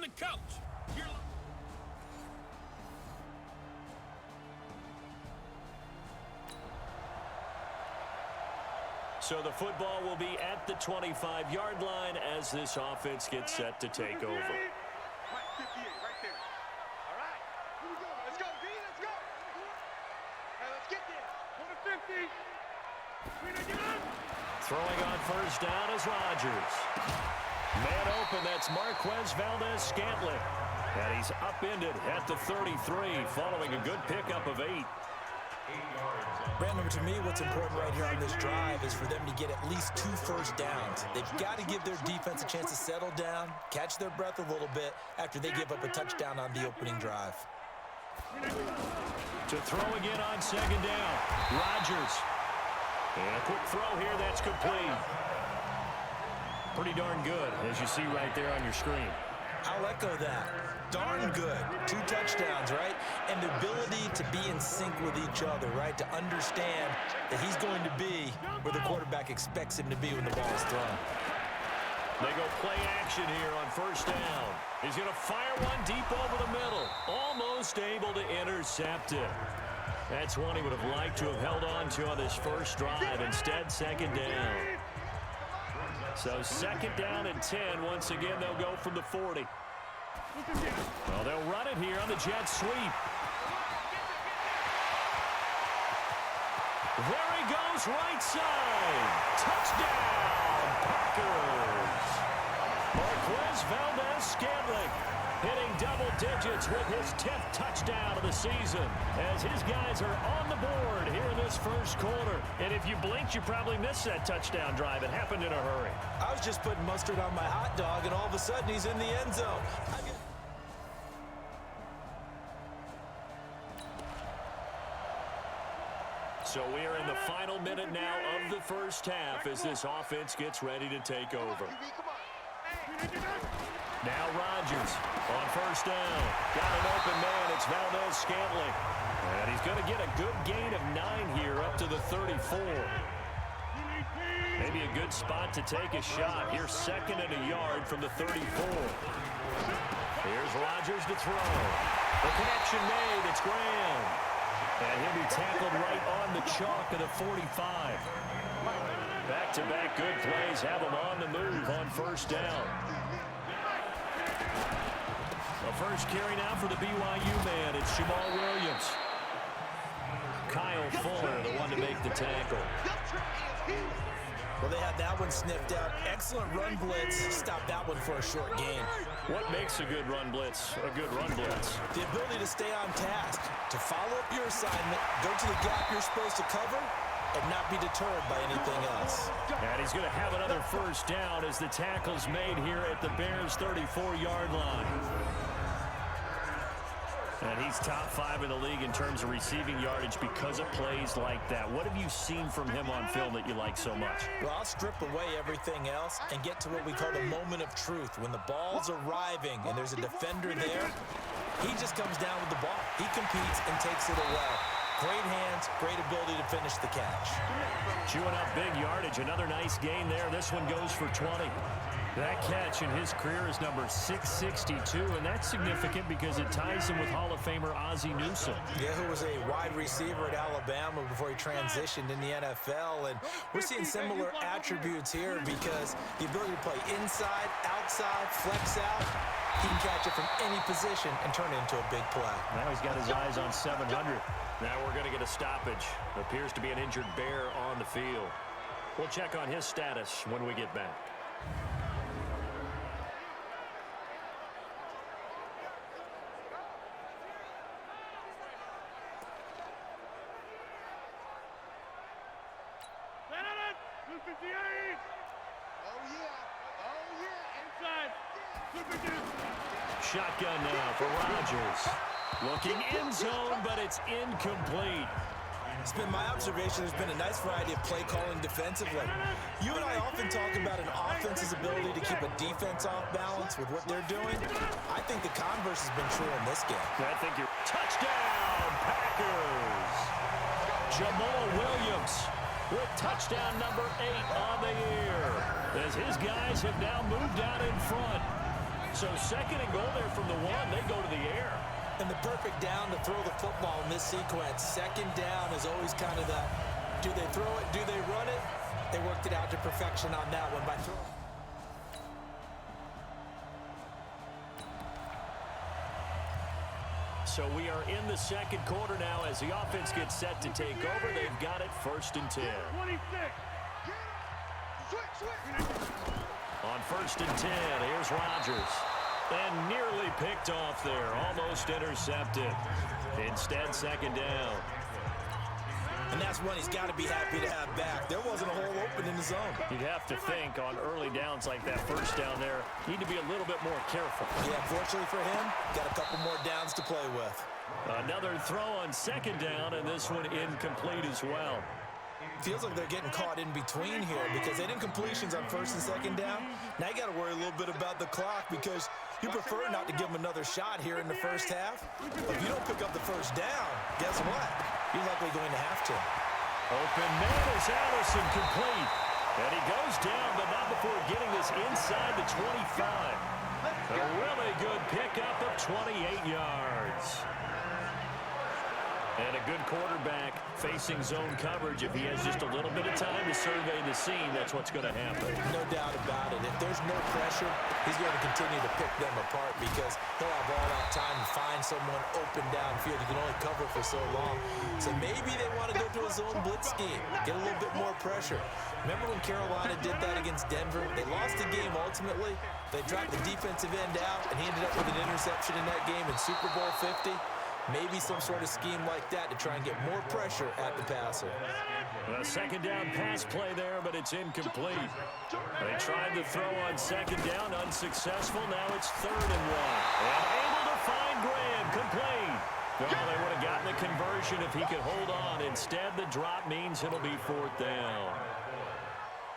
the coach. So the football will be at the 25-yard line as this offense gets set to take over. Right, 58, right there. All right, here we go. Let's go, D, let's go. Hey, let's get there. Go to 50. Throwing on first down is Rodgers. Man open, that's Marquez Valdez-Scantling. And he's upended at the 33 following a good pickup of 8. Brandon, to me, what's important right here on this drive is for them to get at least 2 first downs. They've got to give their defense a chance to settle down, catch their breath a little bit after they give up a touchdown on the opening drive. To throw again on second down, Rodgers. And a quick throw here, that's complete. Pretty darn good, as you see right there on your screen. I'll echo that. Darn good. 2 touchdowns, right? And the ability to be in sync with each other, right? To understand that he's going to be where the quarterback expects him to be when the ball is thrown. They go play action here on first down. He's going to fire one deep over the middle. Almost able to intercept it. That's one he would have liked to have held on to on this first drive. Instead, second down. So second down and 10. Once again, they'll go from the 40. Well, they'll run it here on the jet sweep. There he goes, right side. Touchdown, Packers. Marquez Valdez-Scantling hitting double digits with his 10th touchdown of the season as his guys are on the board here in this first quarter. And if you blinked, you probably missed that touchdown drive. It happened in a hurry. I was just putting mustard on my hot dog, and all of a sudden he's in the end zone. So we are in the final minute now of the first half as this offense gets ready to take over. Now Rodgers on first down. Got an open man. It's Valdez-Scantling. And he's going to get a good gain of 9 here up to the 34. Maybe a good spot to take a shot. Here's second and a yard from the 34. Here's Rodgers to throw. The connection made. It's Graham. And he'll be tackled right on the chalk of the 45. Back-to-back good plays have him on the move on first down. The first carry now for the BYU man. It's Jamal Williams. Kyle Fuller, the one to make the tackle. Well, they had that one sniffed out. Excellent run blitz. Stop that one for a short gain. What makes a good run blitz a good run blitz? The ability to stay on task, to follow up your assignment, go to the gap you're supposed to cover, and not be deterred by anything else. And he's going to have another first down as the tackle's made here at the Bears' 34-yard line. And he's top 5 in the league in terms of receiving yardage because of plays like that. What have you seen from him on film that you like so much? Well, I'll strip away everything else and get to what we call the moment of truth. When the ball's arriving and there's a defender there, he just comes down with the ball. He competes and takes it away. Great hands, great ability to finish the catch. Chewing up big yardage. Another nice gain there. This one goes for 20. That catch in his career is number 662, and that's significant because it ties him with Hall of Famer Ozzie Newsome. Yeah, who was a wide receiver at Alabama before he transitioned in the NFL, and we're seeing similar attributes here because the ability to play inside, outside, flex out, he can catch it from any position and turn it into a big play. Now he's got his eyes on 700. Now we're going to get a stoppage. Appears to be an injured Bear on the field. We'll check on his status when we get back. Shotgun now for Rodgers. Looking end zone, but it's incomplete. It's been my observation there's been a nice variety of play calling defensively. You and I often talk about an offense's ability to keep a defense off balance with what they're doing. I think the converse has been true in this game. I think you're touchdown, Packers. Jamal Williams with touchdown number 8 on the year as his guys have now moved out in front. So second and goal there from the one. They go to the air. And the perfect down to throw the football in this sequence. Second down is always kind of the, do they throw it, do they run it? They worked it out to perfection on that one by throwing. So we are in the second quarter now as the offense gets set to take over. They've got it 1st and 10. 26. On 1st and 10, here's Rodgers. And nearly picked off there, almost intercepted. Instead, second down. And that's one he's got to be happy to have back. There wasn't a hole open in the zone. You'd have to think on early downs like that first down there, need to be a little bit more careful. Yeah, fortunately for him, got a couple more downs to play with. Another throw on second down, and this one incomplete as well. Feels like they're getting caught in between here because they didn't completions on 1st and 2nd down. Now you got to worry a little bit about the clock because you prefer not to give them another shot here in the first half. But if you don't pick up the first down, guess what? You're likely going to have to. Open man is Allison complete. And he goes down, but not before getting this inside the 25. A really good pickup of 28 yards. And a good quarterback facing zone coverage. If he has just a little bit of time to survey the scene, that's what's going to happen. No doubt about it. If there's no pressure, he's going to continue to pick them apart because he'll have all that time to find someone open downfield. You can only cover for so long. So maybe they want to go to a zone blitz scheme, get a little bit more pressure. Remember when Carolina did that against Denver? They lost the game ultimately. They dropped the defensive end out, and he ended up with an interception in that game in Super Bowl 50. Maybe some sort of scheme like that to try and get more pressure at the passer. A second down pass play there, but it's incomplete. They tried to throw on second down, unsuccessful. Now it's 3rd and 1. And able to find Graham, complete. Oh, they would have gotten the conversion if he could hold on. Instead, the drop means it'll be 4th down.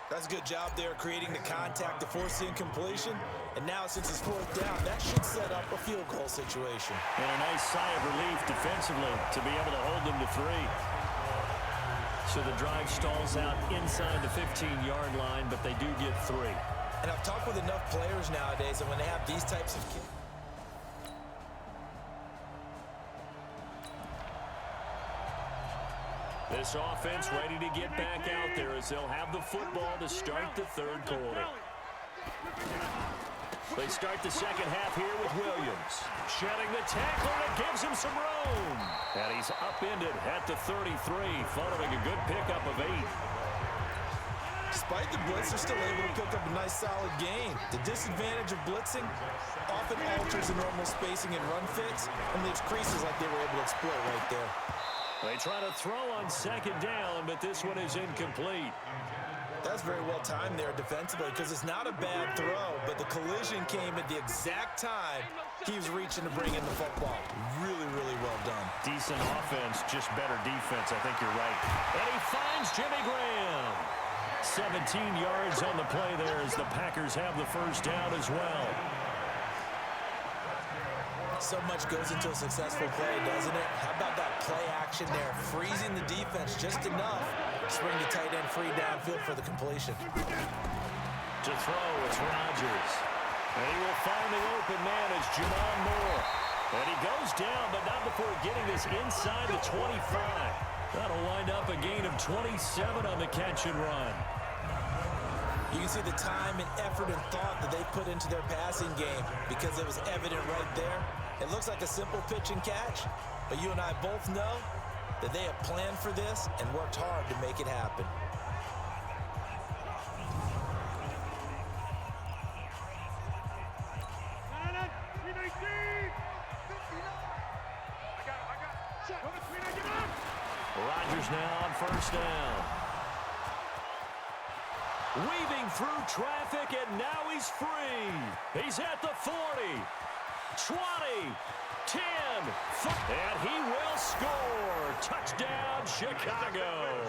That's a good job there creating the contact to force the incompletion. And now since it's 4th down, that should set up a field goal situation. And a nice sigh of relief defensively to be able to hold them to 3. So the drive stalls out inside the 15-yard line, but they do get 3. And I've talked with enough players nowadays, and when they have these types of kids, this offense ready to get back out there as they'll have the football to start the 3rd quarter. They start the second half here with Williams. Shedding the tackle, and it gives him some room. And he's upended at the 33, following a good pickup of 8. despite the blitz, they're still able to pick up a nice solid gain. The disadvantage of blitzing often alters the normal spacing and run fits and leaves creases like they were able to exploit right there. They try to throw on second down, but this one is incomplete. That's very well timed there defensively because it's not a bad throw, but the collision came at the exact time he was reaching to bring in the football. Really, really well done. Decent offense, just better defense. I think you're right. And he finds Jimmy Graham. 17 yards on the play there as the Packers have the first down as well. So much goes into a successful play, doesn't it? How about that play action there? Freezing the defense just enough to bring the tight end free downfield for the completion. To throw, it's Rodgers. And he will find the open man as Jamon Moore. And he goes down, but not before getting this inside the 25. That'll wind up a gain of 27 on the catch and run. You can see the time and effort and thought that they put into their passing game because it was evident right there. It looks like a simple pitch and catch, but you and I both know that they have planned for this and worked hard to make it happen. Rodgers now on first down. Weaving through traffic, and now he's free. He's at the 40, 20, 10, and he will score. Touchdown, Chicago.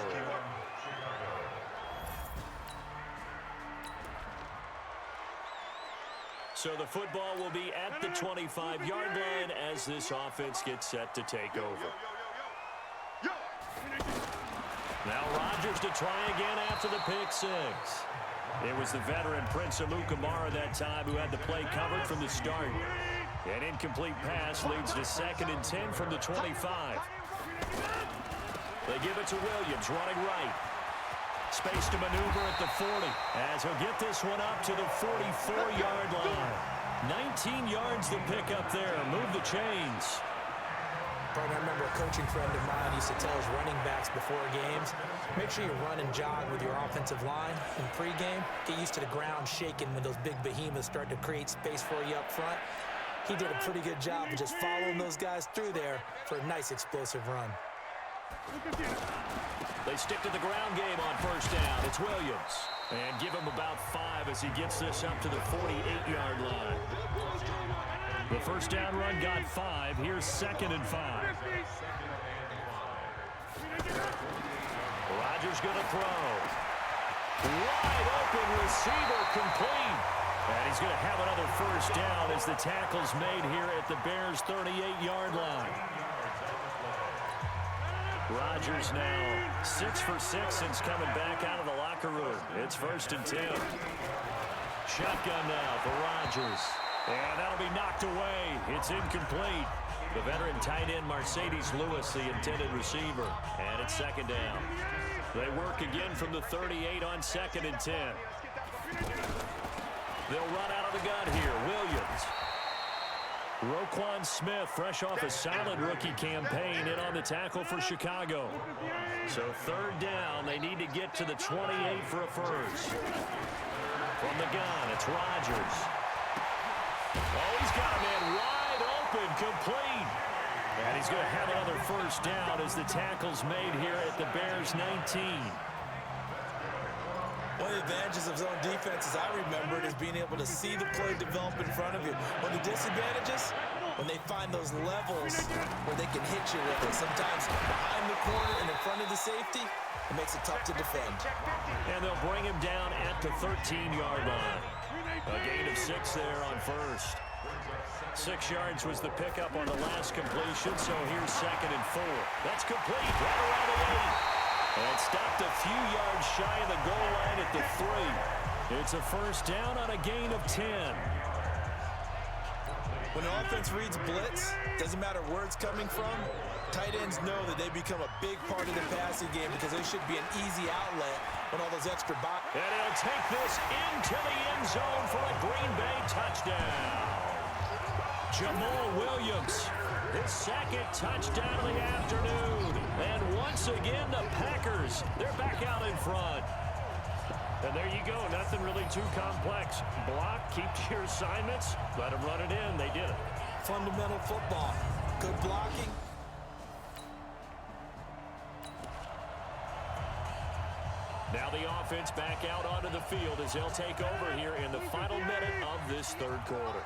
So the football will be at the 25-yard line as this offense gets set to take over. Now Rodgers to try again after the pick six. It was the veteran Prince Amukamara that time who had the play covered from the start. An incomplete pass leads to 2nd and 10 from the 25. They give it to Williams, running right. Space to maneuver at the 40, as he'll get this one up to the 44-yard line. 19 yards to pick up there. Move the chains. I remember a coaching friend of mine used to tell his running backs before games, make sure you run and jog with your offensive line in pregame. Get used to the ground shaking when those big behemoths start to create space for you up front. He did a pretty good job of just following those guys through there for a nice explosive run. They stick to the ground game on first down. It's Williams. And give him about 5 as he gets this up to the 48-yard line. The first down run got 5. Here's 2nd and 5. Rodgers going to throw. Wide open receiver, complete. And he's going to have another first down as the tackle's made here at the Bears' 38-yard line. Rodgers now 6 for 6 since coming back out of the locker room. It's 1st and 10. Shotgun now for Rodgers. And that'll be knocked away. It's incomplete. The veteran tight end Mercedes Lewis, the intended receiver. And it's 2nd down. They work again from the 38 on 2nd and 10. They'll run out of the gun here. Williams. Roquan Smith, fresh off a solid rookie campaign, in on the tackle for Chicago. So 3rd down, they need to get to the 28 for a first. From the gun, it's Rodgers. Oh, he's got a man wide open, complete. And he's going to have another first down as the tackle's made here at the Bears' 19. One of the advantages of zone defense, as I remember it, is being able to see the play develop in front of you. One of the disadvantages, when they find those levels where they can hit you with it. Sometimes behind the corner and in front of the safety, it makes it tough to defend. And they'll bring him down at the 13-yard line. A gain of 6 there on first. 6 yards was the pickup on the last completion, so here's 2nd and 4. That's complete, right around the 8. And stopped a few yards shy of the goal line at the 3. It's a first down on a gain of 10. When the offense reads blitz, doesn't matter where it's coming from, tight ends know that they become a big part of the passing game because they should be an easy outlet when all those extra boxes. And he'll take this into the end zone for a Green Bay touchdown. Jamal Williams, his 2nd touchdown of the afternoon. And once again, the Packers, they're back out in front. And there you go, nothing really too complex. Block, keep to your assignments, let them run it in. They did it. Fundamental football. Good blocking. Now the offense back out onto the field as they'll take over here in the final minute of this 3rd quarter.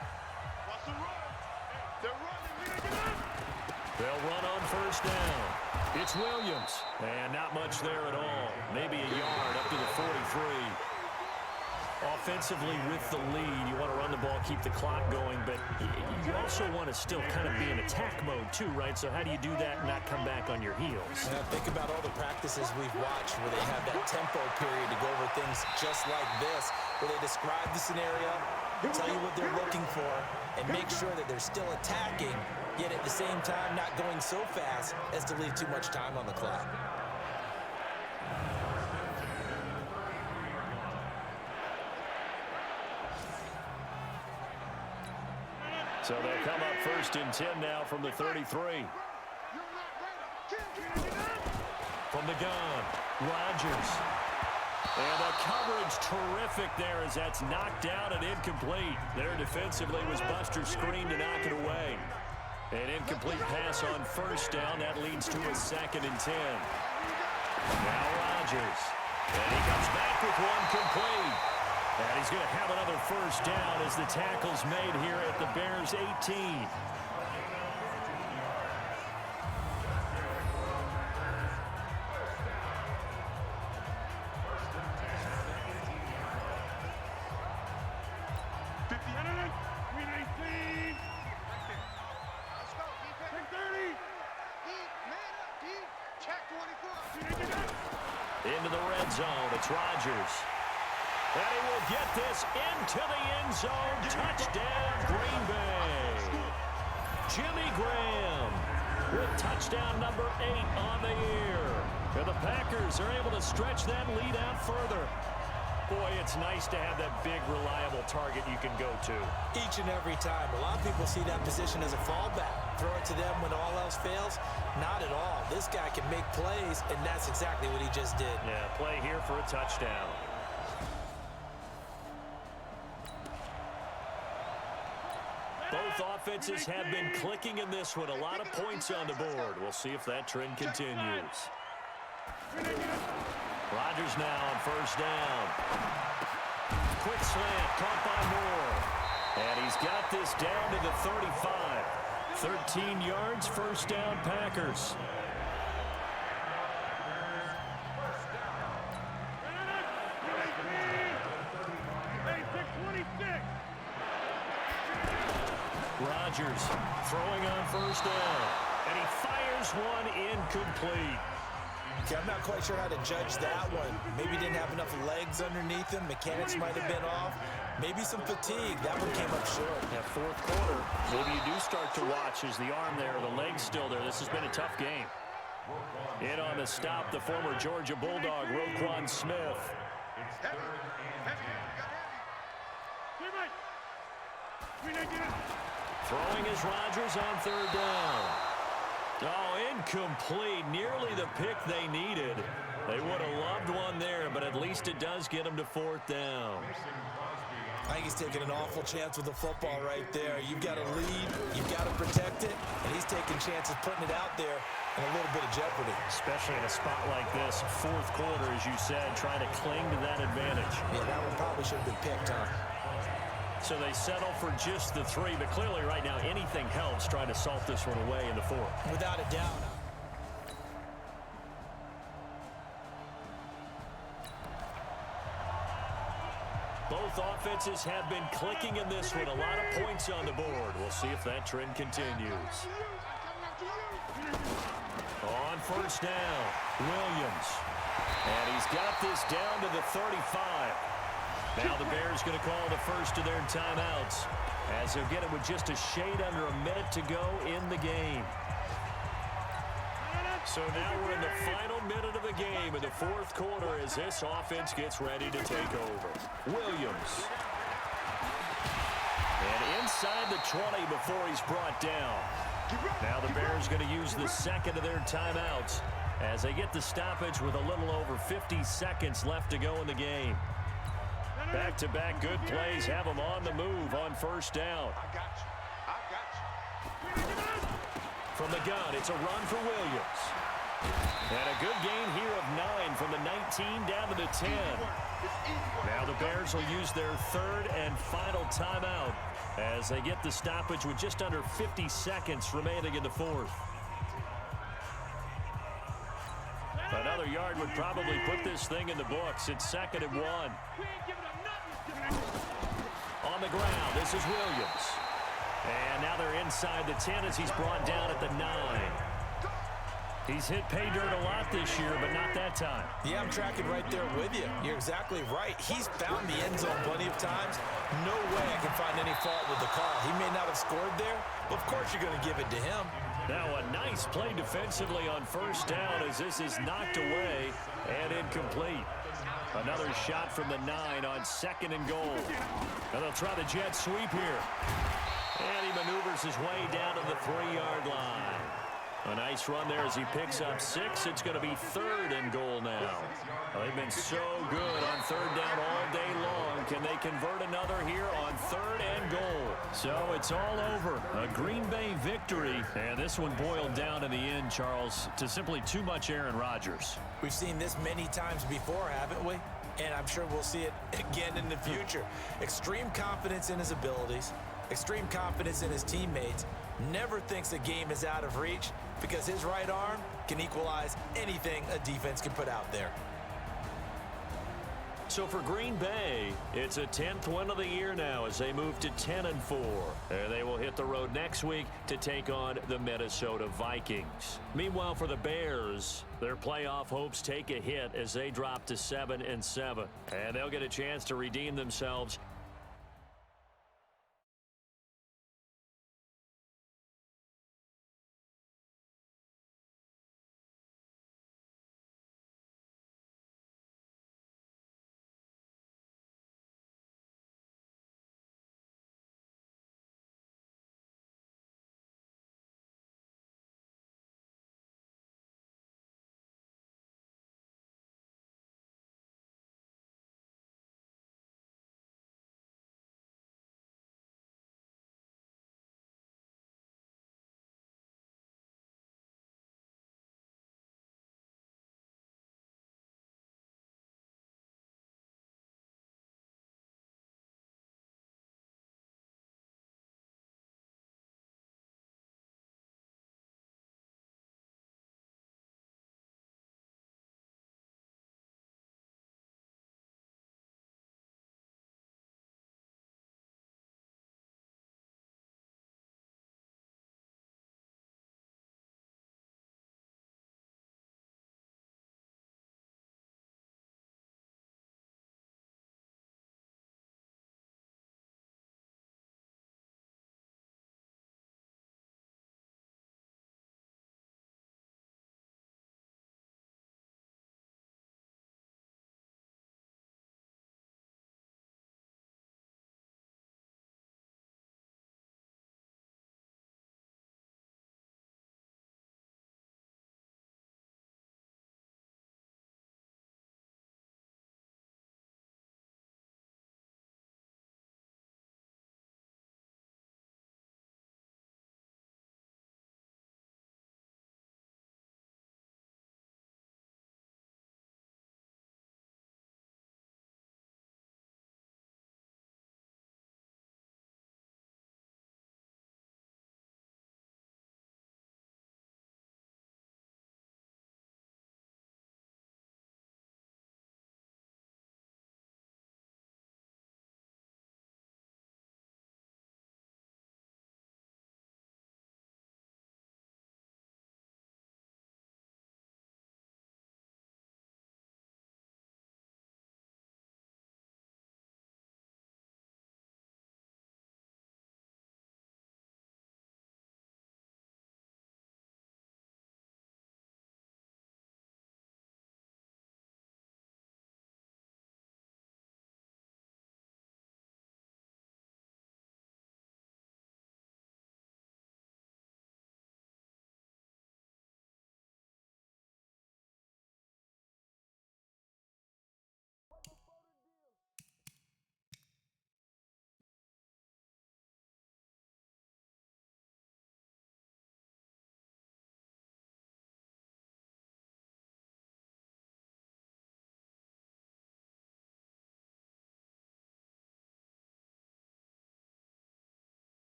They'll run on first down. It's Williams. And not much there at all. Maybe a yard up to the 43. Offensively with the lead, you want to run the ball, keep the clock going, but you also want to still kind of be in attack mode too, right? So how do you do that and not come back on your heels? Think about all the practices we've watched where they have that tempo period to go over things just like this, where they describe the scenario, tell you what they're looking for, and make sure that they're still attacking, yet at the same time not going so fast as to leave too much time on the clock. So they'll come up 1st and 10 now from the 33. From the gun, Rodgers. And the coverage terrific there as that's knocked down and incomplete. There defensively was Buster Screen to knock it away. An incomplete pass on first down. That leads to a 2nd and 10. Now Rodgers. And he comes back with one complete. And he's going to have another first down as the tackle's made here at the Bears' 18. Into the red zone. It's Rodgers. And he will get this into the end zone. Touchdown, Green Bay. Jimmy Graham with touchdown number 8 on the year. And the Packers are able to stretch that lead out further. Boy, it's nice to have that big, reliable target you can go to. Each and every time. A lot of people see that position as a fallback. Throw it to them when all else fails. Not at all. This guy can make plays, and that's exactly what he just did. Yeah, play here for a touchdown. Both offenses have been clicking in this one. A lot of points on the board. We'll see if that trend continues. Rodgers now on first down. Quick slant, caught by Moore. And he's got this down to the 35. 13 yards, first down, Packers. Rodgers throwing on first down. And he fires one incomplete. Okay, I'm not quite sure how to judge that one. Maybe didn't have enough legs underneath him. Mechanics might have been off. Maybe some fatigue. That one came up short. Yeah, fourth quarter. Maybe you do start to watch as the arm there, the leg's still there. This has been a tough game. In on the stop, the former Georgia Bulldog, Roquan Smith. Throwing is Rodgers on third down. Oh, incomplete. Nearly the pick they needed. They would have loved one there, but at least it does get them to fourth down. I think he's taking an awful chance with the football right there. You've got to lead, you've got to protect it, and he's taking chances putting it out there in a little bit of jeopardy. Especially in a spot like this, fourth quarter, as you said, trying to cling to that advantage. Yeah, that one probably should have been picked, huh? So they settle for just the 3, but clearly right now anything helps trying to salt this one away in the 4th. Without a doubt. Both offenses have been clicking in this one. A lot of points on the board. We'll see if that trend continues. On first down, Williams. And he's got this down to the 35. Now the Bears going to call the first of their timeouts as they'll get it with just a shade under a minute to go in the game. So now we're in the final minute of the game in the fourth quarter as this offense gets ready to take over. Williams. And inside the 20 before he's brought down. Now the Bears going to use the second of their timeouts as they get the stoppage with a little over 50 seconds left to go in the game. Back-to-back good plays have them on the move on first down. From the gun, it's a run for Williams. And a good gain here of 9 from the 19 down to the 10. Now the Bears will use their third and final timeout as they get the stoppage with just under 50 seconds remaining in the fourth. Another yard would probably put this thing in the books. It's 2nd and 1. On the ground, this is Williams. And now they're inside the 10 as he's brought down at the 9. He's hit pay dirt a lot this year, but not that time. Yeah, I'm tracking right there with you. You're exactly right. He's found the end zone plenty of times. No way I can find any fault with the call. He may not have scored there, but of course you're going to give it to him. Now a nice play defensively on first down as this is knocked away and incomplete. Another shot from the 9 on 2nd and goal. And they'll try the jet sweep here. And he maneuvers his way down to the 3-yard line. A nice run there as he picks up 6. It's going to be 3rd and goal now. They've been so good on 3rd down all day long. Can they convert another here on 3rd and goal? So it's all over. A Green Bay victory. And this one boiled down in the end, Charles, to simply too much Aaron Rodgers. We've seen this many times before, haven't we? And I'm sure we'll see it again in the future. Extreme confidence in his abilities. Extreme confidence in his teammates. Never thinks a game is out of reach because his right arm can equalize anything a defense can put out there. So for Green Bay, it's a 10th win of the year now as they move to 10-4. And they will hit the road next week to take on the Minnesota Vikings. Meanwhile, for the Bears, their playoff hopes take a hit as they drop to 7-7. And they'll get a chance to redeem themselves.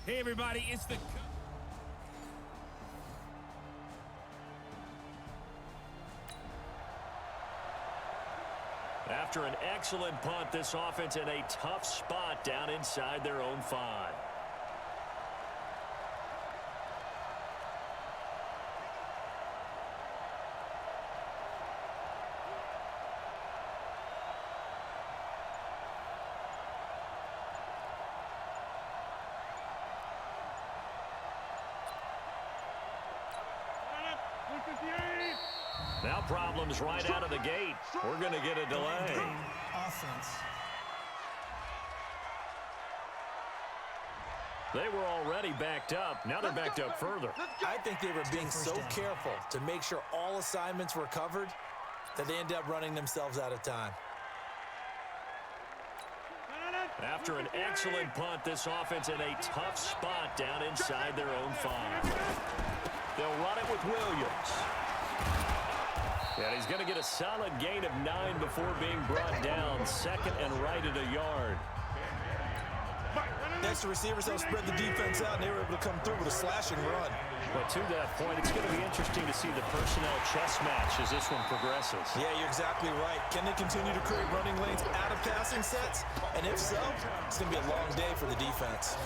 Hey, everybody, it's the... After an excellent punt, this offense in a tough spot down inside their own 5. Now problems right out of the gate. We're going to get a delay. Offense. They were already backed up. Now they're backed up further. I think they were being so careful to make sure all assignments were covered that they ended up running themselves out of time. After an excellent punt, this offense in a tough spot down inside their own 5. They'll run it with Williams. And he's going to get a solid gain of 9 before being brought down. Second and right at a yard. Next, the receivers help spread the defense out, and they were able to come through with a slashing run. But to that point, it's going to be interesting to see the personnel chess match as this one progresses. Yeah, you're exactly right. Can they continue to create running lanes out of passing sets? And if so, it's going to be a long day for the defense.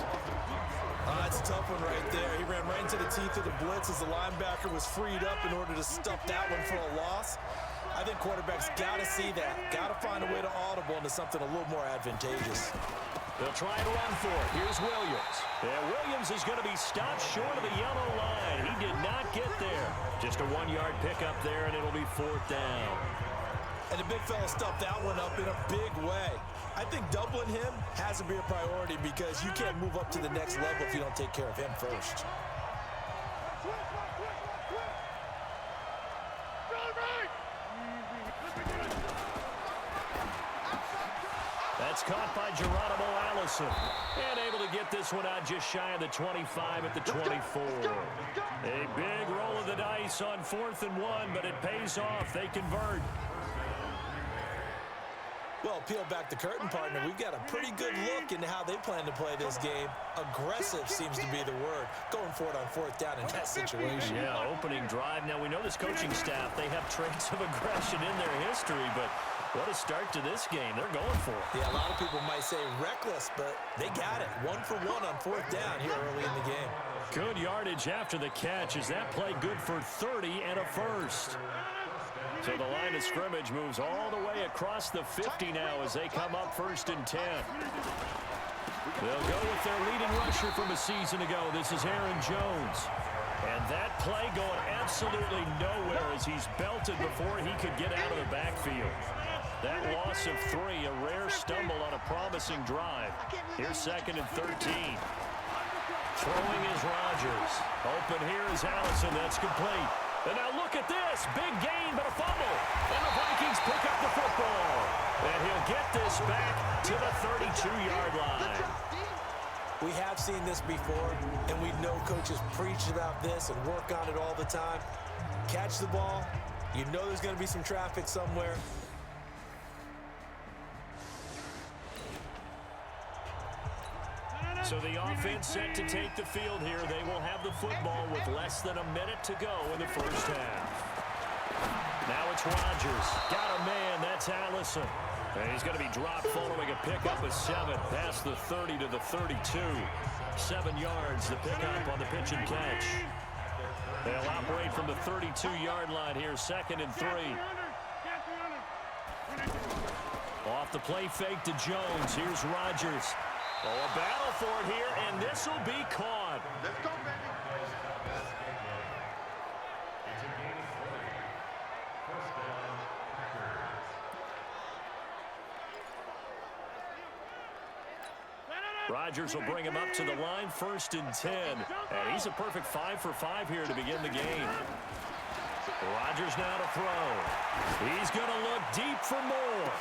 That's a tough one right there. He ran right into the teeth of the blitz as the linebacker was freed up in order to stuff that one for a loss. I think quarterbacks got to see that. Got to find a way to audible into something a little more advantageous. They'll try to run for it. Here's Williams. And Williams is going to be stopped short of the yellow line. He did not get there. Just a 1-yard pickup there, and it'll be 4th down. And the big fella stuffed that one up in a big way. I think doubling him has to be a priority because you can't move up to the next level if you don't take care of him first. That's caught by Geronimo Allison. And able to get this one out just shy of the 25 at the 24. A big roll of the dice on 4th and 1, but it pays off. They convert. Well, peel back the curtain, partner. We've got a pretty good look into how they plan to play this game. Aggressive seems to be the word. Going for it on 4th down in that situation. Yeah, opening drive. Now, we know this coaching staff, they have traits of aggression in their history, but what a start to this game. They're going for it. Yeah, a lot of people might say reckless, but they got it. 1 for 1 on 4th down here early in the game. Good yardage after the catch. Is that play good for 30 and a first? So the line of scrimmage moves all the way across the 50 now as they come up 1st and 10. They'll go with their leading rusher from a season ago. This is Aaron Jones. And that play going absolutely nowhere as he's belted before he could get out of the backfield. That loss of 3, a rare stumble on a promising drive. Here's 2nd and 13. Throwing is Rodgers. Open here is Allison. That's complete. And now look at this. Big gain, but a fumble. And the Vikings pick up the football. And he'll get this back to the 32-yard line. We have seen this before, and we know coaches preach about this and work on it all the time. Catch the ball. You know there's going to be some traffic somewhere. So the offense set to take the field here. They will have the football with less than a minute to go in the first half. Now it's Rodgers. Got a man. That's Allison. And he's going to be dropped following a pickup of 7 past the 30 to the 32. 7 yards, the pickup on the pitch and catch. They'll operate from the 32-yard line here, 2nd and 3. Off the play fake to Jones. Here's Rodgers. Oh, a battle for it here, and this will be caught. Let's go, baby. Rodgers will bring him up to the line, 1st and 10. And he's a perfect 5 for 5 here to begin the game. Rodgers now to throw. He's going to look deep for more.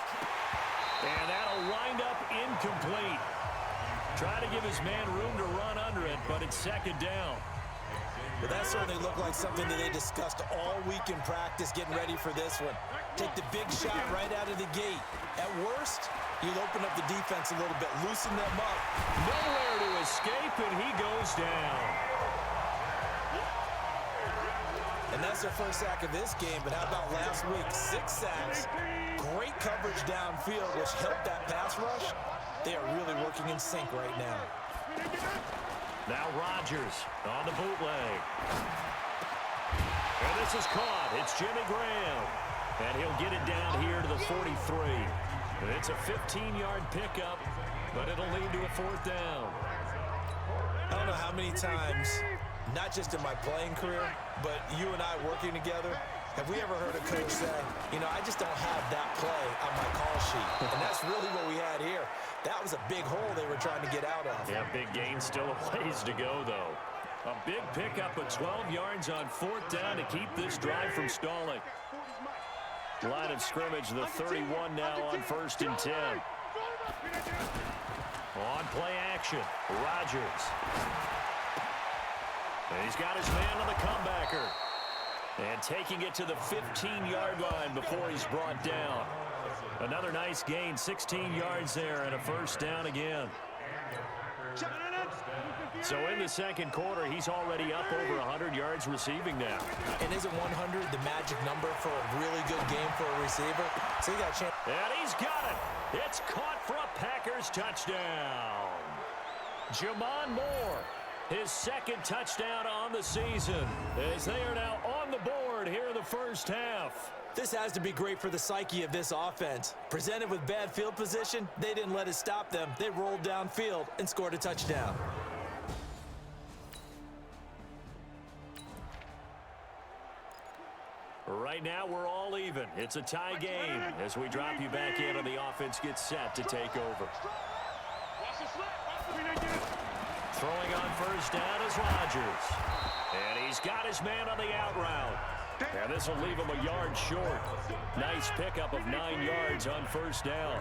And that'll wind up incomplete. Try to give his man room to run under it, but it's 2nd down. But that certainly looked like something that they discussed all week in practice, getting ready for this one. Take the big shot right out of the gate. At worst, you'll open up the defense a little bit, loosen them up. Nowhere to escape, and he goes down. And that's their first sack of this game, but how about last week? 6 sacks, great coverage downfield, which helped that pass rush. They are really working in sync right now. Now Rodgers on the bootleg. And this is caught. It's Jimmy Graham. And he'll get it down here to the 43. And it's a 15-yard pickup, but it'll lead to a 4th down. I don't know how many times, not just in my playing career, but you and I working together, have we ever heard a coach say, you know, I just don't have that play on my call sheet. And that's really what we had here. That was a big hole they were trying to get out of. Yeah, big gain, still a ways to go, though. A big pickup of 12 yards on 4th down to keep this drive from stalling. Line of scrimmage, the 31 now on 1st and 10. On play action, Rodgers. And he's got his man on the comebacker. And taking it to the 15-yard line before he's brought down. Another nice gain, 16 yards there, and a first down again. So in the second quarter, he's already up over 100 yards receiving now. And isn't 100 the magic number for a really good game for a receiver? So he got a chance. And he's got it. It's caught for a Packers touchdown. Jamon Moore, his second touchdown on the season, as they are now on the board here in the first half. This has to be great for the psyche of this offense. Presented with bad field position, they didn't let it stop them. They rolled downfield and scored a touchdown. Right now, we're all even. It's a tie game as we drop you back in and the offense gets set to take over. Throwing on first down is Rodgers. And he's got his man on the out route. And this will leave him a yard short. Nice pickup of 9 yards on first down.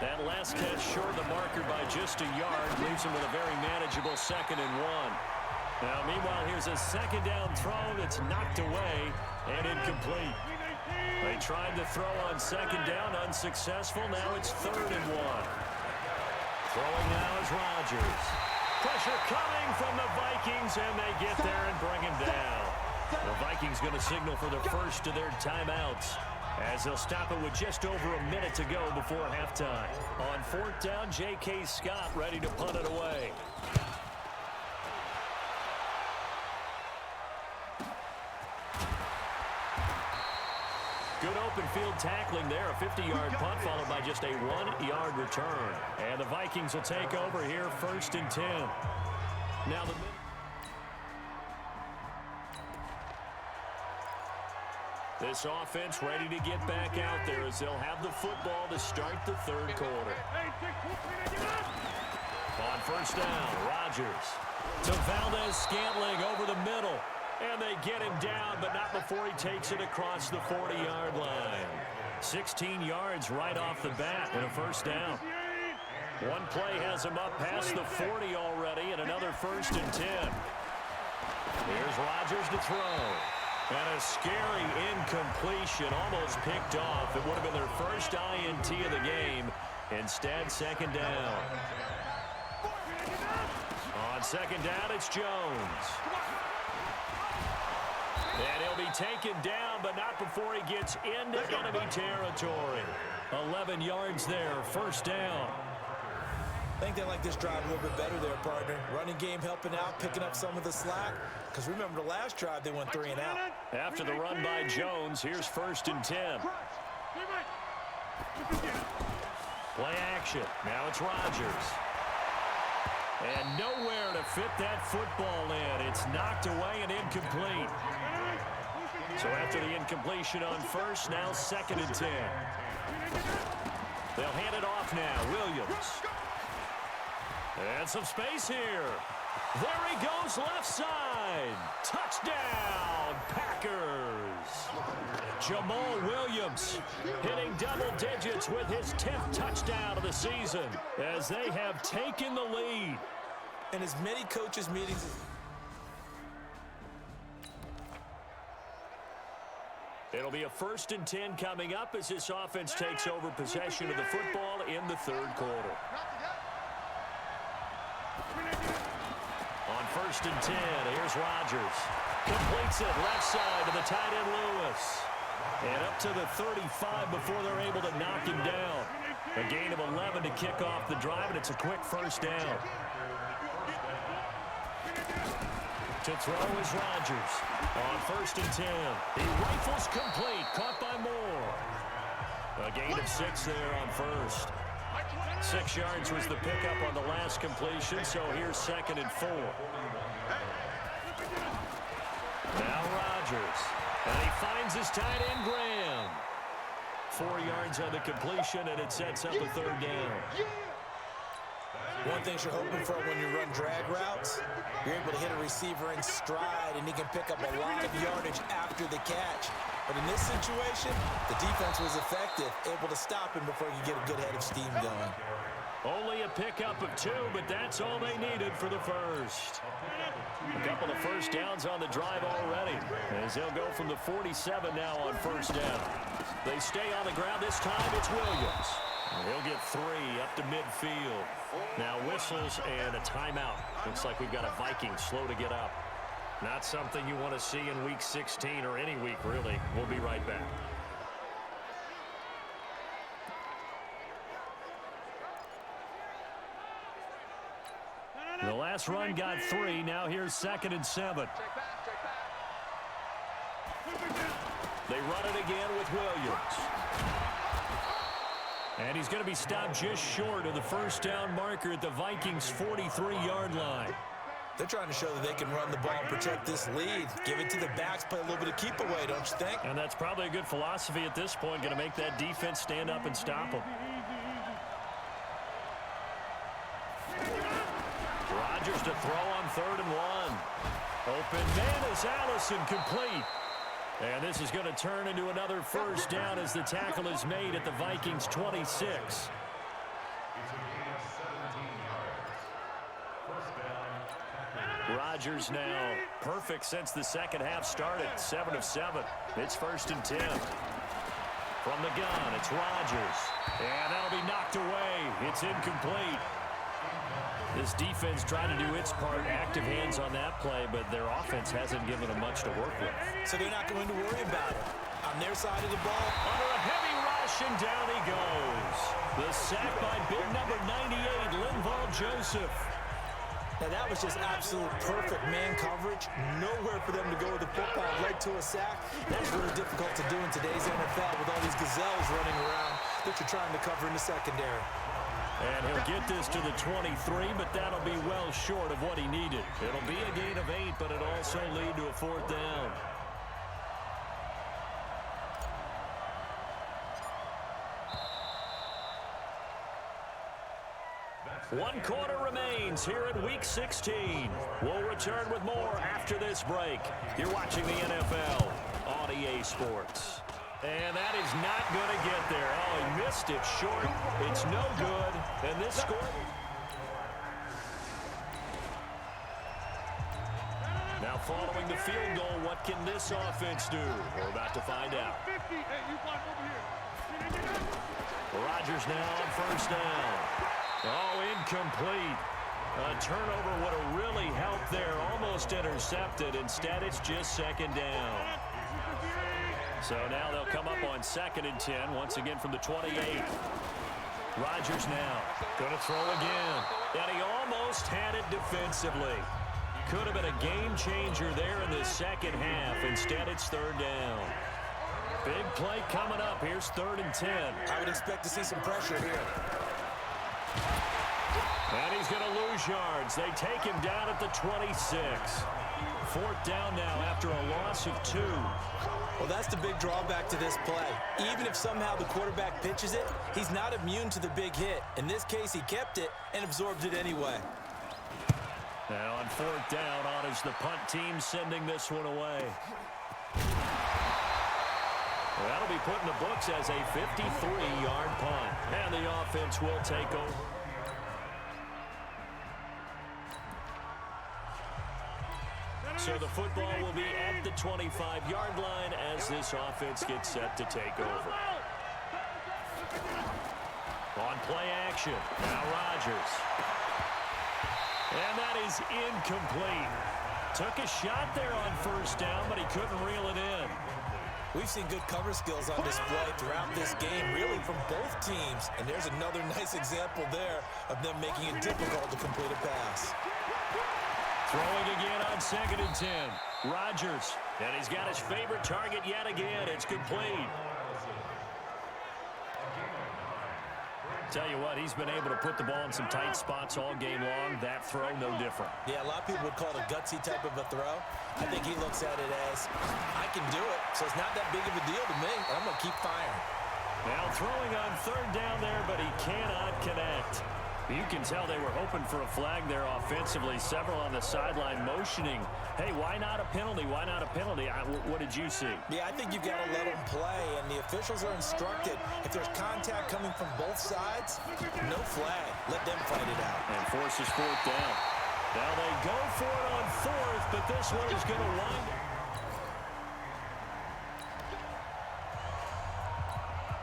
That last catch short of the marker by just a yard leaves him with a very manageable 2nd and 1. Now, meanwhile, here's a second down throw that's knocked away and incomplete. They tried to throw on second down, unsuccessful. Now it's 3rd and 1. Throwing now is Rodgers. Pressure coming from the Vikings, and they get there and bring him down. The Vikings going to signal for the first of their timeouts as they'll stop it with just over a minute to go before halftime. On 4th down, J.K. Scott ready to punt it away. Good open field tackling there. A 50-yard punt followed by just a 1-yard return. And the Vikings will take over here 1st and 10. Now the this offense ready to get back out there as they'll have the football to start the 3rd quarter. On first down, Rodgers to Valdez-Scantling over the middle. And they get him down, but not before he takes it across the 40-yard line. 16 yards right off the bat and a first down. One play has him up past the 40 already and another 1st and 10. Here's Rodgers to throw. And a scary incompletion, almost picked off. It would have been their first INT of the game. Instead, 2nd down. On 2nd down, it's Jones. And he'll be taken down, but not before he gets into enemy territory. 11 yards there, 1st down. I think they like this drive a little bit better there, partner. Running game helping out, picking up some of the slack. Because remember the last drive, they went 3 and out. After the run by Jones, here's 1st and 10. Play action. Now it's Rodgers. And nowhere to fit that football in. It's knocked away and incomplete. So after the incompletion on first, now 2nd and 10. They'll hand it off now. Williams. And some space here. There he goes left side. Touchdown, Packers. Jamal Williams hitting double digits with his 10th touchdown of the season as they have taken the lead. And as many coaches' meetings as it'll be a 1st and 10 coming up as this offense takes over possession of the football in the 3rd quarter. On 1st and 10, here's Rodgers. Completes it left side to the tight end Lewis. And up to the 35 before they're able to knock him down. A gain of 11 to kick off the drive, and it's a quick 1st down. To throw is Rodgers. On 1st and 10. He rifles complete. Caught by Moore. A gain of 6 there on first. 6 yards was the pickup on the last completion, so here's 2nd and 4. Now Rodgers. And he finds his tight end, Graham. 4 yards on the completion, and it sets up a 3rd down. One thing you're hoping for when you run drag routes, you're able to hit a receiver in stride, and he can pick up a lot of yardage after the catch. But in this situation, the defense was effective, able to stop him before he could get a good head of steam going. Only a pickup of 2, but that's all they needed for the first. A couple of first downs on the drive already, as they'll go from the 47 now on first down. They stay on the ground. This time it's Williams. He'll get 3 up to midfield. Now whistles and a timeout. Looks like we've got a Viking slow to get up. Not something you want to see in Week 16 or any week, really. We'll be right back. The last run got 3. Now here's 2nd and 7. They run it again with Williams. And he's going to be stopped just short of the first down marker at the Vikings' 43-yard line. They're trying to show that they can run the ball and protect this lead. Give it to the backs, play a little bit of keep away, don't you think? And that's probably a good philosophy at this point, going to make that defense stand up and stop them. Rodgers to throw on 3rd and 1. Open man is Allison, complete. And this is going to turn into another first down as the tackle is made at the Vikings' 26. Rodgers now perfect since the second half started. 7 of 7. It's 1st and 10. From the gun, it's Rodgers. And that'll be knocked away. It's incomplete. This defense tried to do its part, active hands on that play, but their offense hasn't given them much to work with. So they're not going to worry about it. On their side of the ball, under a heavy rush, and down he goes. The sack by big number 98, Linval Joseph. Now that was just absolute perfect man coverage. Nowhere for them to go with the football right to a sack. That's really difficult to do in today's NFL with all these gazelles running around that you're trying to cover in the secondary. And he'll get this to the 23, but that'll be well short of what he needed. It'll be a gain of 8, but it'll also lead to a 4th down. One quarter remains here in Week 16. We'll return with more after this break. You're watching the NFL on EA Sports. And that is not going to get there. Oh, he missed it short. It's no good. And this score. Now following the field goal, what can this offense do? We're about to find out. Rodgers now on first down. Oh, incomplete. A turnover would have really helped there. Almost intercepted. Instead, it's just 2nd down. So now they'll come up on 2nd and 10, once again from the 28. Rodgers now going to throw again. And he almost had it defensively. Could have been a game changer there in the second half. Instead, it's 3rd down. Big play coming up. Here's 3rd and 10. I would expect to see some pressure here. And he's going to lose yards. They take him down at the 26. 4th down now after a loss of 2. Well, that's the big drawback to this play. Even if somehow the quarterback pitches it, he's not immune to the big hit. In this case, he kept it and absorbed it anyway. Now on 4th down, on is the punt team sending this one away. Well, that'll be put in the books as a 53-yard punt. And the offense will take over. So the football will be at the 25-yard line as this offense gets set to take over. On play action, now Rodgers. And that is incomplete. Took a shot there on first down, but he couldn't reel it in. We've seen good cover skills on display throughout this game, really from both teams. And there's another nice example there of them making it difficult to complete a pass. Throwing again on 2nd and 10. Rodgers, and he's got his favorite target yet again. It's complete. Tell you what, he's been able to put the ball in some tight spots all game long. That throw, no different. Yeah, a lot of people would call it a gutsy type of a throw. I think he looks at it as, I can do it, so it's not that big of a deal to me. I'm going to keep firing. Now throwing on 3rd down there, but he cannot connect. You can tell they were hoping for a flag there offensively. Several on the sideline motioning, hey, why not a penalty? Why not a penalty? What did you see? Yeah, I think you've got to let them play, and the officials are instructed. If there's contact coming from both sides, no flag. Let them fight it out. And forces fourth down. Now they go for it on fourth, but this one is going to wind up.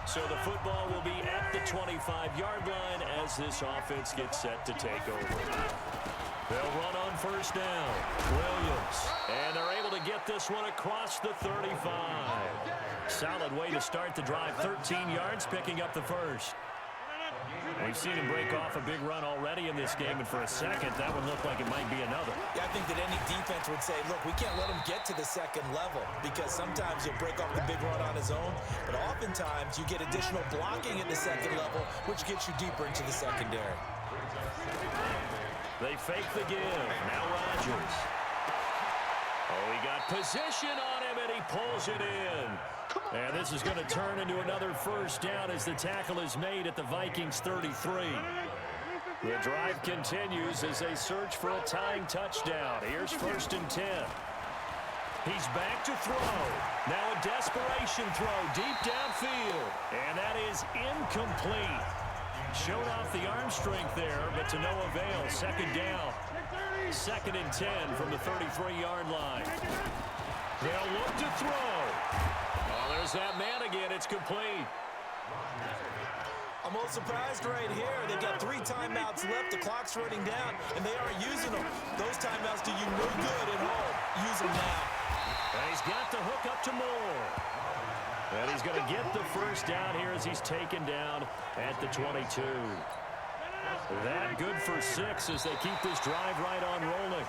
So the football will be at the 25-yard line as this offense gets set to take over. They'll run on first down. Williams. And they're able to get this one across the 35. Solid way to start the drive. 13 yards, picking up the first. We've seen him break off a big run already in this game, and for a second, that would look like it might be another. Yeah, I think that any defense would say, look, we can't let him get to the second level, because sometimes he'll break off the big run on his own, but oftentimes you get additional blocking at the second level, which gets you deeper into the secondary. They fake the give. Now Rodgers. Oh, he got position on him, and he pulls it in. And this is going to turn into another first down as the tackle is made at the Vikings 33. The drive continues as they search for a tying touchdown. Here's 1st and 10. He's back to throw. Now a desperation throw deep downfield. And that is incomplete. Showed off the arm strength there, but to no avail. 2nd down. 2nd and 10 from the 33-yard line. They'll look to throw. Oh, there's that man again. It's complete. I'm a little surprised right here. They've got 3 timeouts left. The clock's running down, and they aren't using them. Those timeouts do you no good at home. Use them now. And he's got the hook up to Moore. And he's going to get the first down here as he's taken down at the 22. That good for 6 as they keep this drive right on rolling.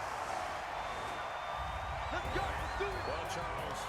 Let's go. Let's do it. Well, Charles.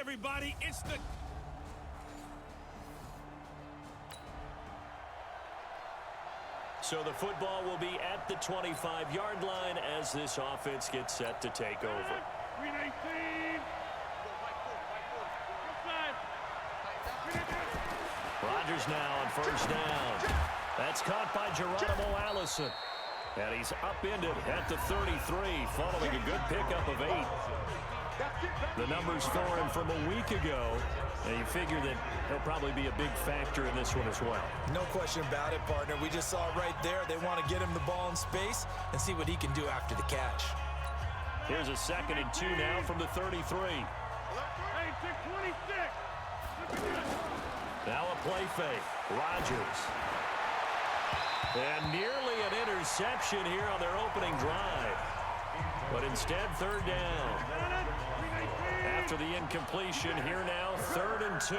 everybody, it's the... So the football will be at the 25-yard line as this offense gets set to take over. Green 18. Rodgers now on first down. That's caught by Geronimo Allison. And he's upended at the 33 following a good pickup of 8. The numbers for him from a week ago, and you figure that he'll probably be a big factor in this one as well. No question about it, partner. We just saw it right there. They want to get him the ball in space and see what he can do after the catch. Here's a 2nd and 2 now from the 33. Hey, 26. Now a play fake. Rodgers. And nearly an interception here on their opening drive. But instead, 3rd down. After the incompletion, here now, 3rd and 2.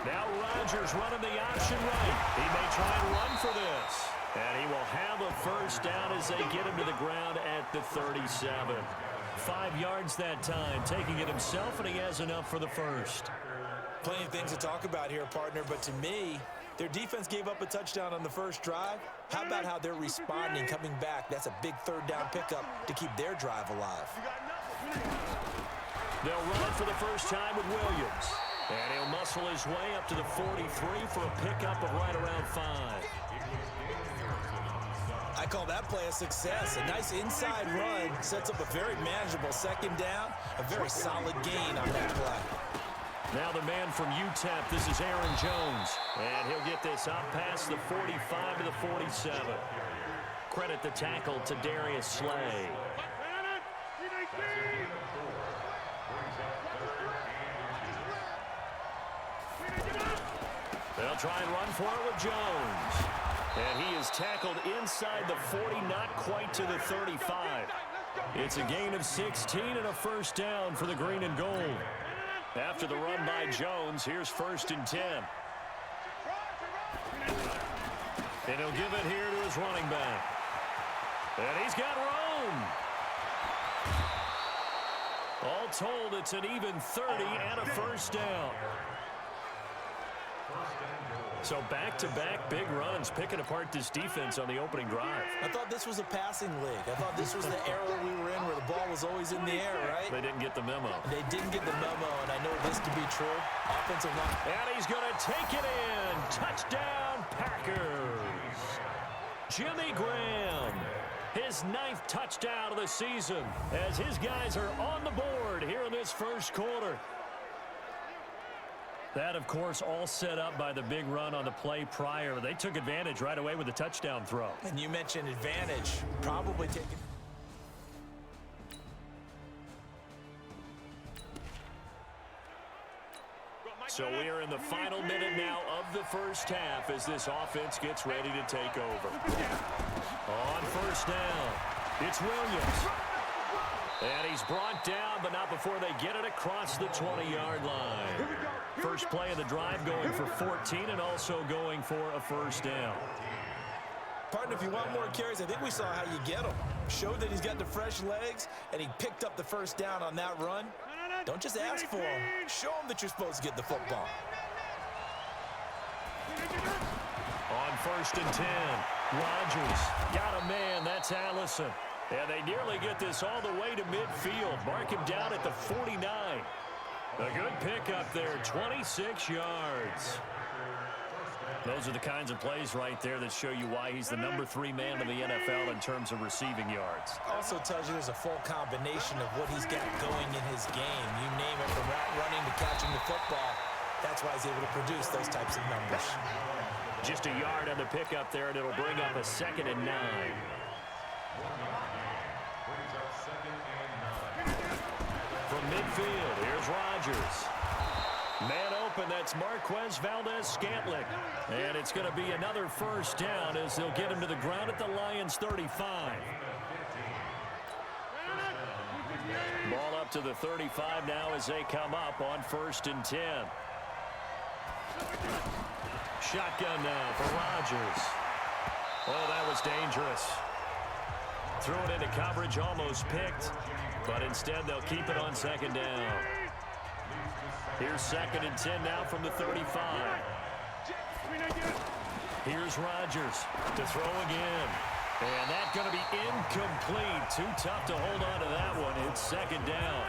Now Rodgers running the option right. He may try and run for this. And he will have a first down as they get him to the ground at the 37. 5 yards that time, taking it himself, and he has enough for the first. Plenty of things to talk about here, partner, but to me, their defense gave up a touchdown on the first drive. How about how they're responding, coming back? That's a big 3rd down pickup to keep their drive alive. They'll run it for the first time with Williams. And he'll muscle his way up to the 43 for a pickup of right around 5. I call that play a success. A nice inside run sets up a very manageable 2nd down. A very solid gain on that play. Now the man from UTEP, this is Aaron Jones. And he'll get this up past the 45 to the 47. Credit the tackle to Darius Slay. They'll try and run for it with Jones. And he is tackled inside the 40, not quite to the 35. It's a gain of 16 and a first down for the green and gold. After the run by Jones, here's 1st and 10. And he'll give it here to his running back. And he's got room. All told, it's an even 30 and a first down. So back-to-back big runs, picking apart this defense on the opening drive. I thought this was a passing league. I thought this was the era we were in where the ball was always in the air, right? They didn't get the memo. They didn't get the memo, and I know this to be true. Offensive line. And he's going to take it in. Touchdown, Packers. Jimmy Graham, his 9th touchdown of the season as his guys are on the board here in this first quarter. That, of course, all set up by the big run on the play prior. They took advantage right away with the touchdown throw. And you mentioned advantage. Probably taking... So we are in the final minute now of the first half as this offense gets ready to take over. On first down, it's Williams. And he's brought down, but not before they get it across the 20-yard line. First play of the drive going for 14 and also going for a first down. Partner, if you want more carries, I think we saw how you get them. Showed that he's got the fresh legs, and he picked up the first down on that run. Don't just ask for him. Show him that you're supposed to get the football. On 1st and 10, Rodgers got a man. That's Allison. And they nearly get this all the way to midfield. Mark him down at the 49. A good pickup there, 26 yards. Those are the kinds of plays right there that show you why he's the #3 man in the NFL in terms of receiving yards. Also tells you there's a full combination of what he's got going in his game. You name it, from route running to catching the football. That's why he's able to produce those types of numbers. Just a yard on the pickup there, and it'll bring up a 2nd and 9. From midfield, here's Rodgers. Man open, that's Marquez Valdez-Scantling. And it's going to be another first down as they'll get him to the ground at the Lions' 35. Ball up to the 35 now as they come up on 1st and 10. Shotgun now for Rodgers. Oh, that was dangerous. Threw it into coverage, almost picked. But instead, they'll keep it on 2nd down. Here's 2nd and 10 now from the 35. Here's Rodgers to throw again. And that's going to be incomplete. Too tough to hold on to that one. It's 2nd down.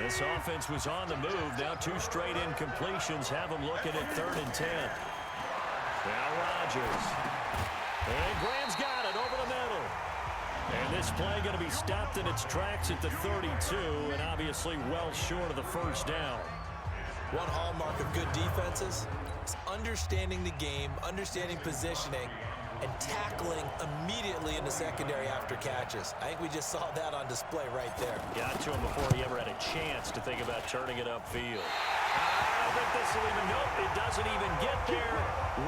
This offense was on the move. Now 2 straight incompletions have them looking at 3rd and 10. Now Rodgers. And Graham's got it over the middle. And this play going to be stopped in its tracks at the 32, and obviously well short of the 1st down. One hallmark of good defenses is understanding the game, understanding positioning, and tackling immediately in the secondary after catches. I think we just saw that on display right there. Got to him before he ever had a chance to think about turning it upfield. I don't think this will even, nope, it doesn't even get there.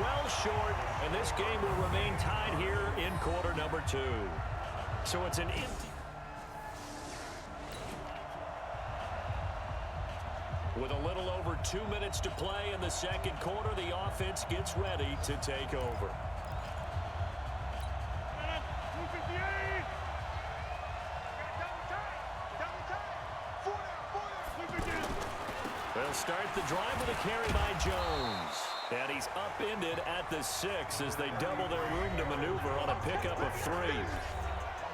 Well short, and this game will remain tied here in quarter number 2. So it's an empty. With a little over 2 minutes to play in the 2nd quarter, the offense gets ready to take over. They'll start the drive with a carry by Jones. And he's upended at the 6 as they double their room to maneuver on a pickup of 3.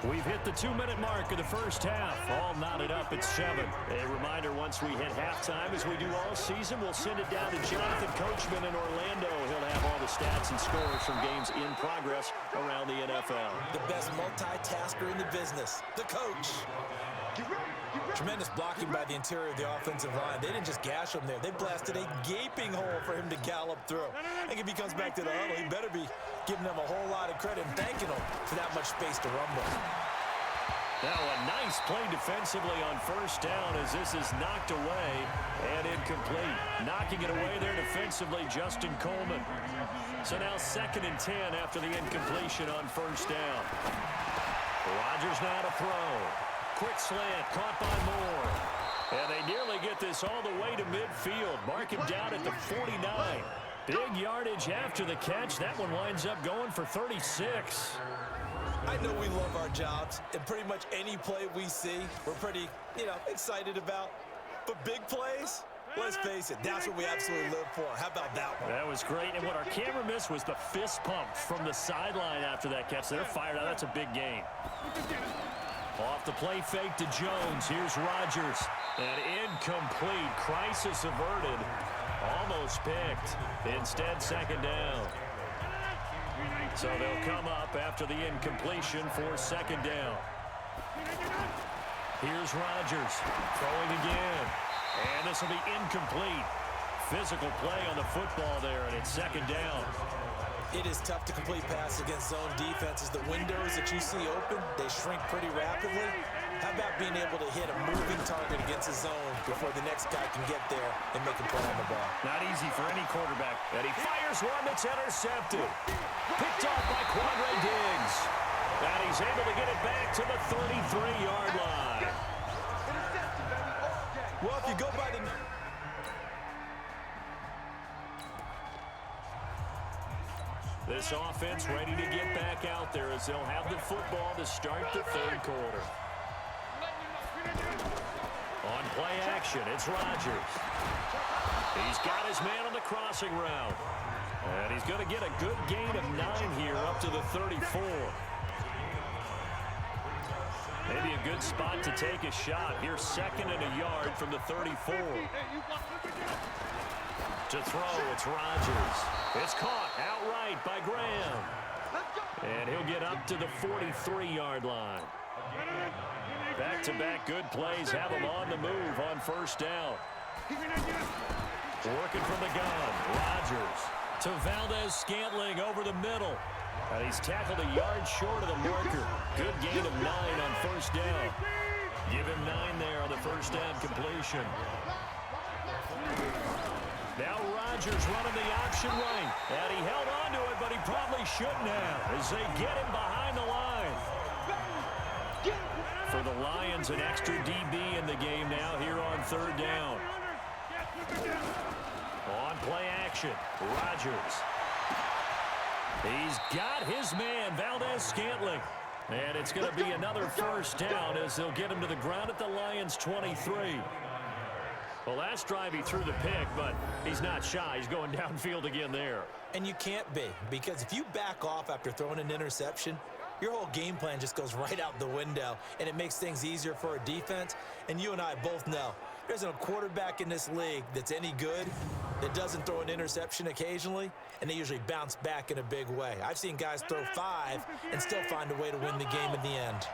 We've hit the 2-minute mark of the 1st half. All knotted up at 7. A reminder, once we hit halftime, as we do all season, we'll send it down to Jonathan Coachman in Orlando. He'll have all the stats and scores from games in progress around the NFL. The best multitasker in the business, the coach. Tremendous blocking by the interior of the offensive line. They didn't just gash him there. They blasted a gaping hole for him to gallop through. I think if he comes back to the huddle, he better be giving them a whole lot of credit and thanking them for that much space to rumble. Now a nice play defensively on 1st down as this is knocked away and incomplete. Knocking it away there defensively, Justin Coleman. So now 2nd and 10 after the incompletion on 1st down. Rodgers now to throw. Quick slant, caught by Moore. And they nearly get this all the way to midfield. Mark him down at the 49. Big yardage after the catch. That one winds up going for 36. I know we love our jobs, and pretty much any play we see, we're pretty, excited about. But big plays, let's face it, that's what we absolutely live for. How about that one? That was great, and what our camera missed was the fist pump from the sideline after that catch. They're fired out. That's a big gain. Off the play fake to Jones. Here's Rodgers. And incomplete. Crisis averted. Almost picked. Instead, 2nd down. So they'll come up after the incompletion for 2nd down. Here's Rodgers. Throwing again. And this will be incomplete. Physical play on the football there, and it's 2nd down. It is tough to complete passes against zone defenses. The windows that you see open, they shrink pretty rapidly. How about being able to hit a moving target against a zone before the next guy can get there and make a play on the ball? Not easy for any quarterback. And he fires one that's intercepted. Picked off by Quandre Diggs. And he's able to get it back to the 33-yard line. Well, if you go by the... This offense ready to get back out there as they'll have the football to start the 3rd quarter. On play action, it's Rodgers. He's got his man on the crossing route. And he's going to get a good gain of 9 here up to the 34. Maybe a good spot to take a shot. Here's 2nd and a yard from the 34. To throw, it's Rodgers. It's caught outright by Graham. And he'll get up to the 43-yard line. Back-to-back good plays have him on the move on 1st down. Working from the gun, Rodgers to Valdez-Scantling over the middle. And he's tackled a yard short of the marker. Good gain of 9 on 1st down. Give him 9 there on the 1st down completion. Now Rodgers running the option right. And he held on to it, but he probably shouldn't have as they get him behind the line. For the Lions, an extra DB in the game now here on 3rd down. On play action, Rodgers. He's got his man, Valdez-Scantling. And it's going to be another 1st down as they'll get him to the ground at the Lions' 23. Well, last drive he threw the pick, but he's not shy. He's going downfield again there. And you can't be, because if you back off after throwing an interception, your whole game plan just goes right out the window, and it makes things easier for a defense. And you and I both know there isn't a quarterback in this league that's any good that doesn't throw an interception occasionally, and they usually bounce back in a big way. I've seen guys throw 5 and still find a way to win the game in the end.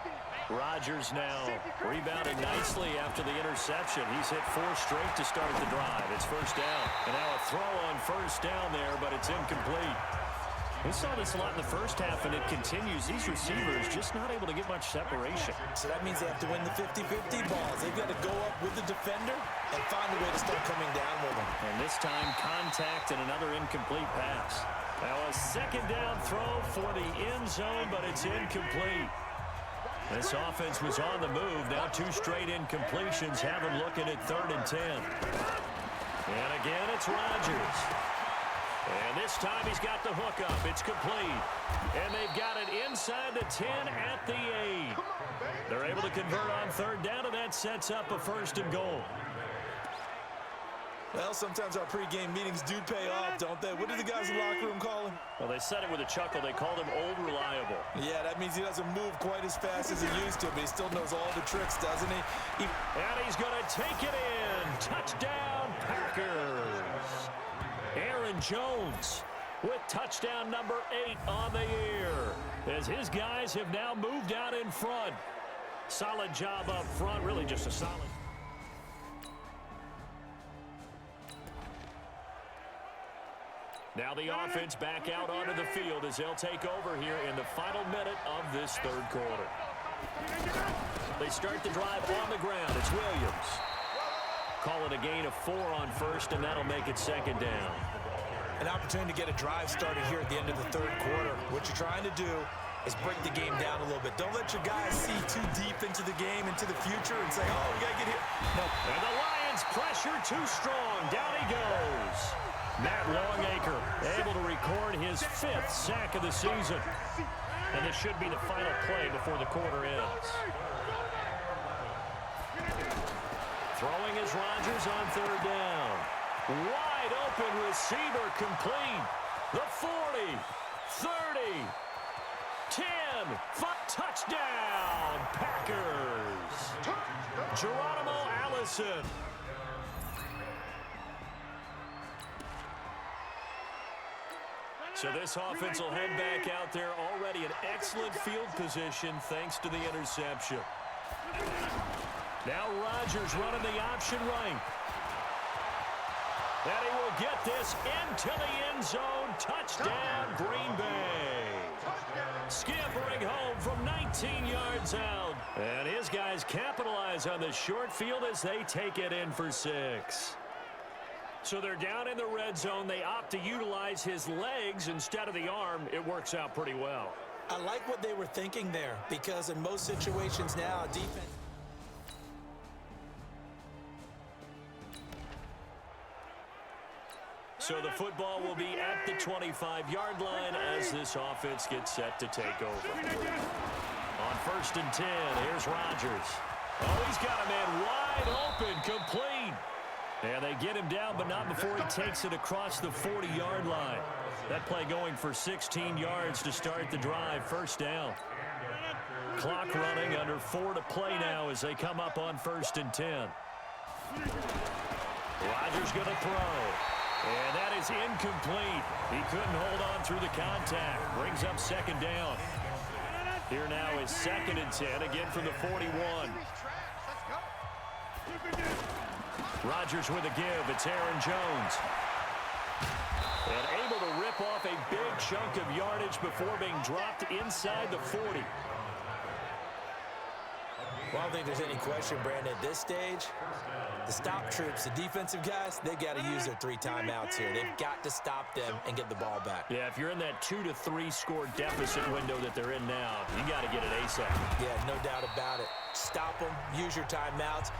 Rodgers now rebounded nicely after the interception. He's hit 4 straight to start the drive. It's first down. And now a throw on first down there, but it's incomplete. We saw this a lot in the first half, and it continues. These receivers just not able to get much separation. So that means they have to win the 50-50 balls. They've got to go up with the defender and find a way to start coming down with them. And this time, contact and another incomplete pass. Now a second down throw for the end zone, but it's incomplete. This offense was on the move. Now 2 straight incompletions have him looking at 3rd and 10. And again, it's Rodgers. And this time he's got the hook up. It's complete. And they've got it inside the 10 at the 8. They're able to convert on 3rd down, and that sets up a 1st and goal. Well, sometimes our pregame meetings do pay off, don't they? What do the guys in the locker room call him? Well, they said it with a chuckle. They called him Old Reliable. Yeah, that means he doesn't move quite as fast as he used to, but he still knows all the tricks, doesn't he? And he's going to take it in. Touchdown, Packers. Aaron Jones with touchdown number 8 on the year, as his guys have now moved out in front. Solid job up front, really just a solid. Now the offense back out onto the field as they'll take over here in the final minute of this 3rd quarter. They start the drive on the ground. It's Williams. Calling a gain of 4 on 1st, and that'll make it 2nd down. An opportunity to get a drive started here at the end of the 3rd quarter. What you're trying to do is break the game down a little bit. Don't let your guys see too deep into the game, into the future, and say, oh, we got to get here. No. And the Lions pressure too strong. Down he goes. Matt Longacre able to record his 5th sack of the season. And this should be the final play before the quarter ends. Throwing is Rodgers on 3rd down. Wide open receiver complete. The 40, 30, 10, 5, touchdown, Packers. Geronimo Allison. So this offense will head back out there, already in excellent field position thanks to the interception. Now Rodgers running the option right. And he will get this into the end zone. Touchdown, Green Bay. Scampering home from 19 yards out. And his guys capitalize on the short field as they take it in for 6. So they're down in the red zone. They opt to utilize his legs instead of the arm. It works out pretty well. I like what they were thinking there, because in most situations now, defense... So the football will be at the 25-yard line as this offense gets set to take over. On 1st and 10, here's Rodgers. Oh, he's got a man wide open, complete. And they get him down, but not before he takes it across the 40-yard line. That play going for 16 yards to start the drive. 1st down. Clock running, under 4 to play now as they come up on 1st and 10. Rodgers going to throw. And that is incomplete. He couldn't hold on through the contact. Brings up 2nd down. Here now is 2nd and 10, again from the 41. Rodgers with a give. It's Aaron Jones. And able to rip off a big chunk of yardage before being dropped inside the 40. Well, I don't think there's any question, Brandon, at this stage, the stop troops, the defensive guys, they got to use their 3 timeouts here. They've got to stop them and get the ball back. Yeah, if you're in that 2 to 3 score deficit window that they're in now, you got to get it ASAP. Yeah, no doubt about it. Stop them, use your timeouts.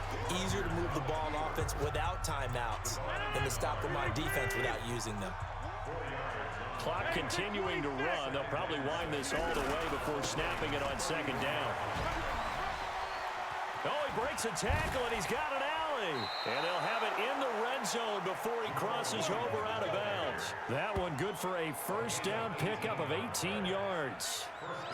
Easier to move the ball on offense without timeouts than to stop them on defense without using them. Clock continuing to run. They'll probably wind this all the way before snapping it on 2nd down. Oh, he breaks a tackle, and he's got it, Allen. Riley. And they'll have it in the red zone before he crosses over out of bounds. That one good for a first down pickup of 18 yards.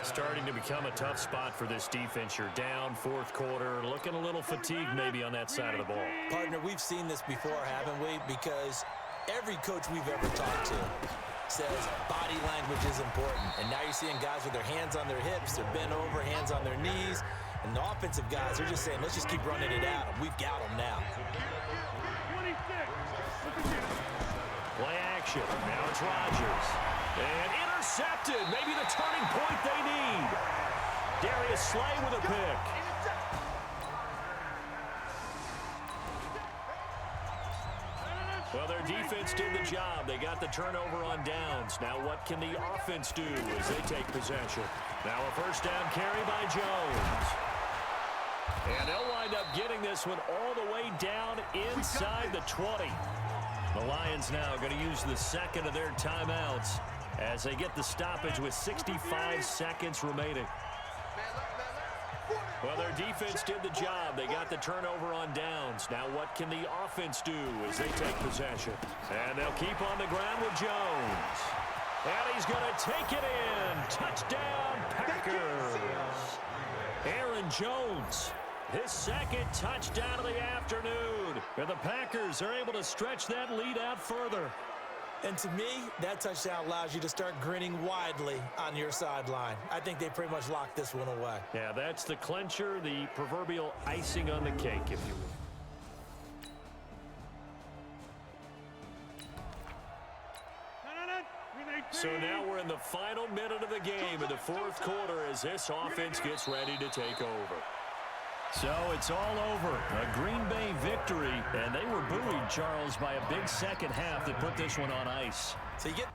Starting to become a tough spot for this defense. You're down fourth quarter, looking a little fatigued maybe on that side of the ball. Partner, we've seen this before, haven't we? Because every coach we've ever talked to says body language is important. And now you're seeing guys with their hands on their hips, they're bent over, hands on their knees. And the offensive guys, they're just saying, let's just keep running it at them. We've got them now. Play action. Now it's Rodgers. And intercepted. Maybe the turning point they need. Darius Slay with a pick. Well, their defense did the job. They got the turnover on downs. Now what can the offense do as they take possession? Now a first down carry by Jones. And they'll wind up getting this one all the way down inside the 20. The Lions now going to use the second of their timeouts as they get the stoppage with 65 seconds remaining. Well, their defense did the job. They got the turnover on downs. Now what can the offense do as they take possession? And they'll keep on the ground with Jones. And he's going to take it in. Touchdown, Packers. Aaron Jones, his second touchdown of the afternoon. And the Packers are able to stretch that lead out further. And to me, that touchdown allows you to start grinning widely on your sideline. I think they pretty much locked this one away. Yeah, that's the clincher, the proverbial icing on the cake, if you will. So now we're in the final minute of the game in the fourth quarter as this offense gets ready to take over. So it's all over. A Green Bay victory, and they were buoyed, Charles, by a big second half that put this one on ice. So you get